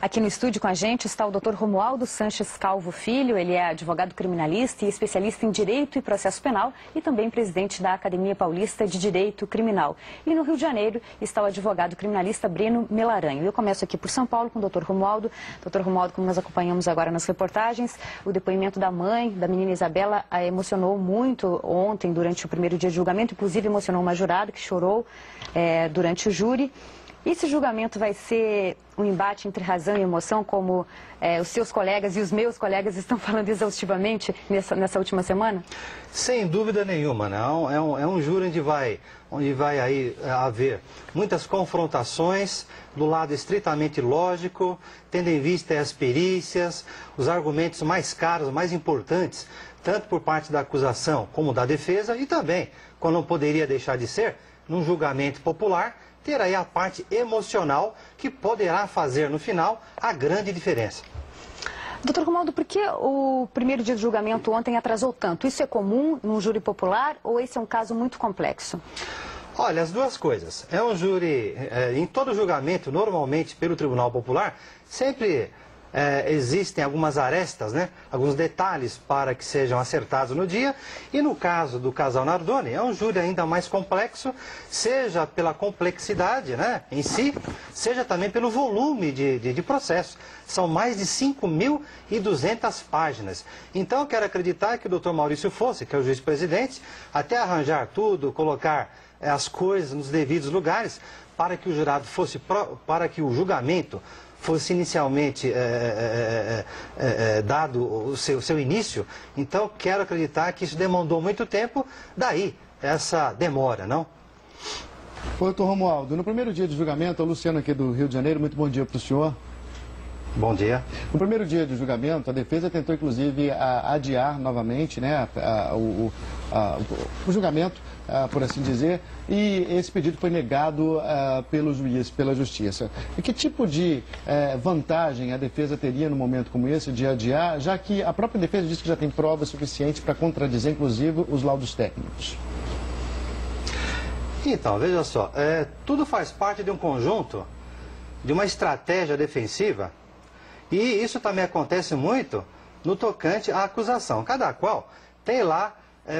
Aqui no estúdio com a gente está o Dr. Romualdo Sanches Calvo Filho. Ele é advogado criminalista e especialista em Direito e Processo Penal e também presidente da Academia Paulista de Direito Criminal. E no Rio de Janeiro está o advogado criminalista Breno Melaranho. Eu começo aqui por São Paulo com o Dr. Romualdo. Dr. Romualdo, como nós acompanhamos agora nas reportagens, o depoimento da mãe da menina Isabela a emocionou muito ontem durante o primeiro dia de julgamento, inclusive emocionou uma jurada que chorou durante o júri. Esse julgamento vai ser um embate entre razão e emoção, como os seus colegas e os meus colegas estão falando exaustivamente nessa última semana? Sem dúvida nenhuma, não. É um júri onde vai aí haver muitas confrontações do lado estritamente lógico, tendo em vista as perícias, os argumentos mais caros, mais importantes, tanto por parte da acusação como da defesa e também, quando não poderia deixar de ser, num julgamento popular, ter aí a parte emocional que poderá fazer no final a grande diferença. Doutor Romualdo, por que o primeiro dia de julgamento ontem atrasou tanto? Isso é comum num júri popular ou esse é um caso muito complexo? Olha, as duas coisas. É um júri, em todo julgamento, normalmente pelo Tribunal Popular, sempre existem algumas arestas, né? Alguns detalhes para que sejam acertados no dia. E no caso do casal Nardoni, é um júri ainda mais complexo, seja pela complexidade, né, em si, seja também pelo volume de processo. São mais de 5.200 páginas. Então, eu quero acreditar que o Dr. Maurício Fosse, que é o juiz-presidente, até arranjar tudo, colocar as coisas nos devidos lugares, para que o jurado para que o julgamento fosse inicialmente dado o seu início. Então, quero acreditar que isso demandou muito tempo, daí essa demora, não? Doutor Romualdo, no primeiro dia de julgamento, o Luciano aqui do Rio de Janeiro, muito bom dia para o senhor. Bom dia. No primeiro dia de julgamento, a defesa tentou, inclusive, adiar novamente, né, o julgamento, por assim dizer, e esse pedido foi negado pelo juiz, pela justiça. E que tipo de vantagem a defesa teria no momento como esse de adiar, já que a própria defesa diz que já tem provas suficientes para contradizer, inclusive, os laudos técnicos? Então, veja só, tudo faz parte de um conjunto, de uma estratégia defensiva. E isso também acontece muito no tocante à acusação. Cada qual tem lá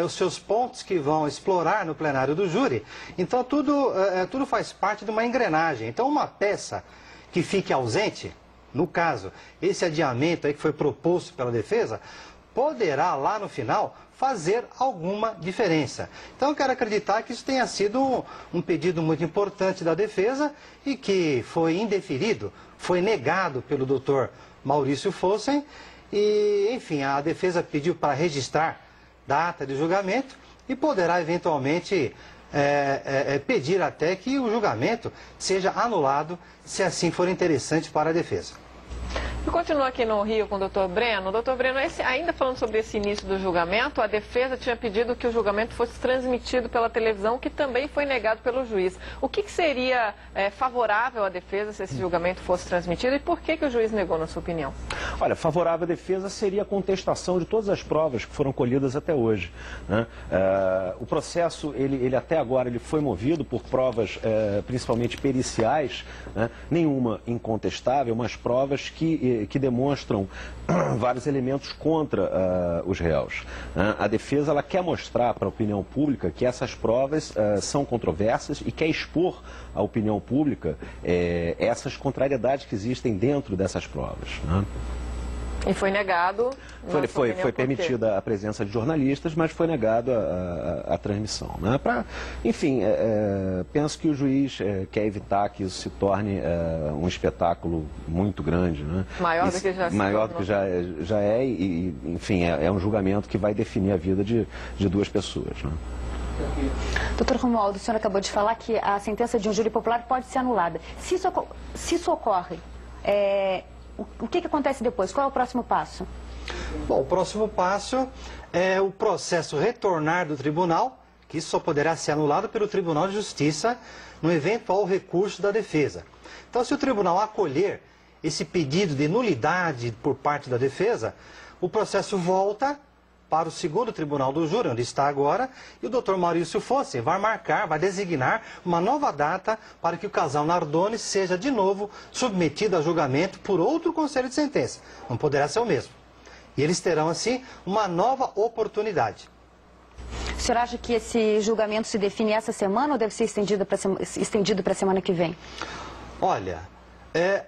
os seus pontos que vão explorar no plenário do júri. Então, tudo faz parte de uma engrenagem. Então, uma peça que fique ausente, no caso, esse adiamento aí que foi proposto pela defesa, poderá lá no final fazer alguma diferença. Então, eu quero acreditar que isso tenha sido um pedido muito importante da defesa e que foi indeferido, foi negado pelo doutor Maurício Fossen e, enfim, a defesa pediu para registrar data de julgamento e poderá eventualmente pedir até que o julgamento seja anulado, se assim for interessante para a defesa. Eu continuo aqui no Rio com o doutor Breno. Doutor Breno, ainda falando sobre esse início do julgamento, a defesa tinha pedido que o julgamento fosse transmitido pela televisão, que também foi negado pelo juiz. O que seria favorável à defesa se esse julgamento fosse transmitido e por que o juiz negou, na sua opinião? Olha, favorável à defesa seria a contestação de todas as provas que foram colhidas até hoje, né? O processo, ele até agora ele foi movido por provas principalmente periciais, né? Nenhuma incontestável, mas provas que demonstram vários elementos contra os réus. A defesa ela quer mostrar para a opinião pública que essas provas são controversas e quer expor à opinião pública essas contrariedades que existem dentro dessas provas, né? E foi negado? Foi permitida a presença de jornalistas, mas foi negado a transmissão, né? Enfim, penso que o juiz quer evitar que isso se torne um espetáculo muito grande, né? Maior do que já maior do que já é e, enfim, é um julgamento que vai definir a vida de duas pessoas, né? Doutor Romualdo, o senhor acabou de falar que a sentença de um júri popular pode ser anulada. Se isso ocorre, o que acontece depois? Qual é o próximo passo? Bom, o próximo passo é o processo retornar do tribunal, que isso só poderá ser anulado pelo Tribunal de Justiça no eventual recurso da defesa. Então, se o tribunal acolher esse pedido de nulidade por parte da defesa, o processo volta para o segundo tribunal do júri, onde está agora, e o doutor Maurício Fossi vai marcar, vai designar uma nova data para que o casal Nardoni seja de novo submetido a julgamento por outro conselho de sentença. Não poderá ser o mesmo. E eles terão, assim, uma nova oportunidade. O senhor acha que esse julgamento se define essa semana ou deve ser estendido para a semana que vem? Olha,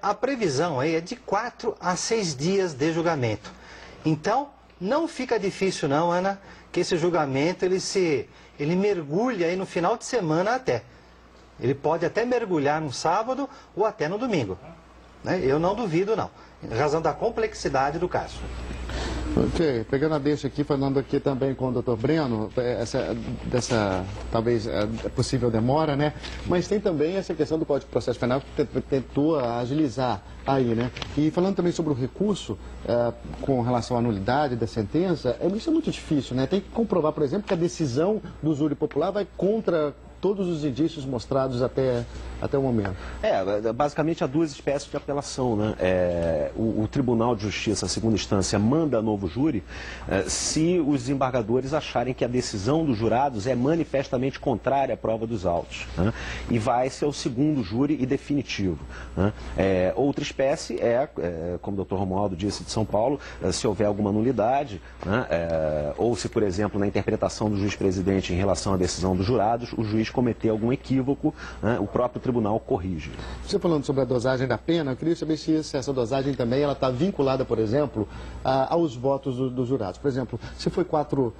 a previsão aí é de 4 a 6 dias de julgamento. Então, não fica difícil não, Ana, que esse julgamento ele mergulhe aí no final de semana até. Ele pode até mergulhar no sábado ou até no domingo. Né? Eu não duvido não, em razão da complexidade do caso. Ok, pegando a deixa aqui, falando aqui também com o doutor Breno, dessa talvez possível demora, né? Mas tem também essa questão do Código de Processo Penal que tentou agilizar aí, né? E falando também sobre o recurso com relação à nulidade da sentença, isso é muito difícil, né? Tem que comprovar, por exemplo, que a decisão do júri popular vai contra todos os indícios mostrados até o momento. Basicamente há duas espécies de apelação, né? O Tribunal de Justiça, a segunda instância, manda novo júri se os desembargadores acharem que a decisão dos jurados é manifestamente contrária à prova dos autos, né? E vai-se ao segundo júri e definitivo, né? Outra espécie como o Dr. Romualdo disse, de São Paulo, se houver alguma nulidade, né? Ou se, por exemplo, na interpretação do juiz-presidente em relação à decisão dos jurados, o juiz cometer algum equívoco, né, o próprio tribunal corrige. Você falando sobre a dosagem da pena, eu queria saber se essa dosagem também está vinculada, por exemplo, aos votos dos jurados. Por exemplo, se foi 4-3,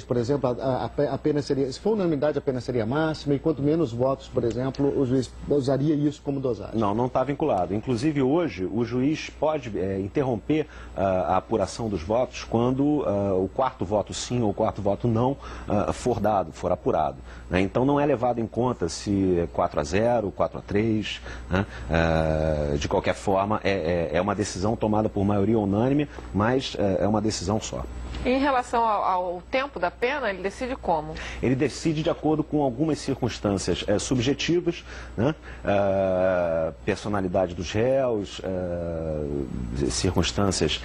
por exemplo, a pena seria, se for unanimidade, a pena seria máxima, e quanto menos votos, por exemplo, o juiz usaria isso como dosagem. Não está vinculado. Inclusive, hoje, o juiz pode interromper a apuração dos votos quando o quarto voto sim ou o quarto voto não for dado, for apurado, né? Então, não é levado em conta se é 4-0, 4-3, né? De qualquer forma, é uma decisão tomada por maioria unânime, mas é uma decisão só. Em relação ao tempo da pena, ele decide como? Ele decide de acordo com algumas circunstâncias subjetivas, né? Personalidade dos réus, circunstâncias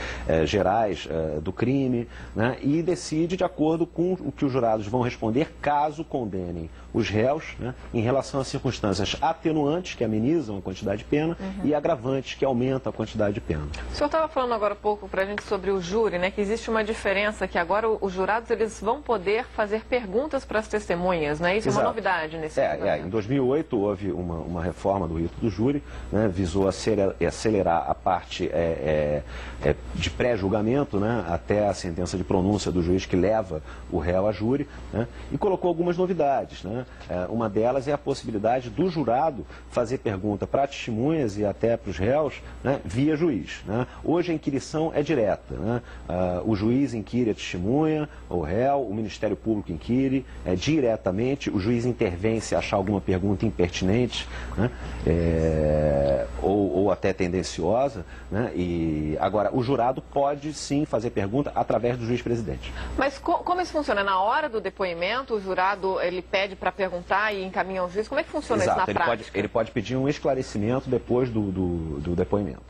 gerais do crime, né? E decide de acordo com o que os jurados vão responder caso condenem os réus, né? Em relação a circunstâncias atenuantes, que amenizam a quantidade de pena, e agravantes, que aumentam a quantidade de pena. O senhor estava falando agora há pouco para a gente sobre o júri, né? Que existe uma diferença, que agora os jurados eles vão poder fazer perguntas para as testemunhas, né? Isso Exato. É uma novidade nesse Em 2008 houve uma reforma do rito do júri, né? Visou acelerar a parte de pré-julgamento, né? Até a sentença de pronúncia do juiz que leva o réu a júri, né? E colocou algumas novidades, né? Uma delas é a possibilidade do jurado fazer pergunta para testemunhas e até para os réus, né? Via juiz, né? Hoje a inquirição é direta, né? O juiz inquire a testemunha, o réu, o Ministério Público inquire diretamente, o juiz intervém se achar alguma pergunta impertinente, né? Ou até tendenciosa, né? E agora o jurado pode sim fazer pergunta através do juiz-presidente. Mas como isso funciona? Na hora do depoimento, o jurado ele pede para perguntar e encaminha ao juiz? Como é que funciona Exato. Isso na prática? Ele pode pedir um esclarecimento depois do depoimento.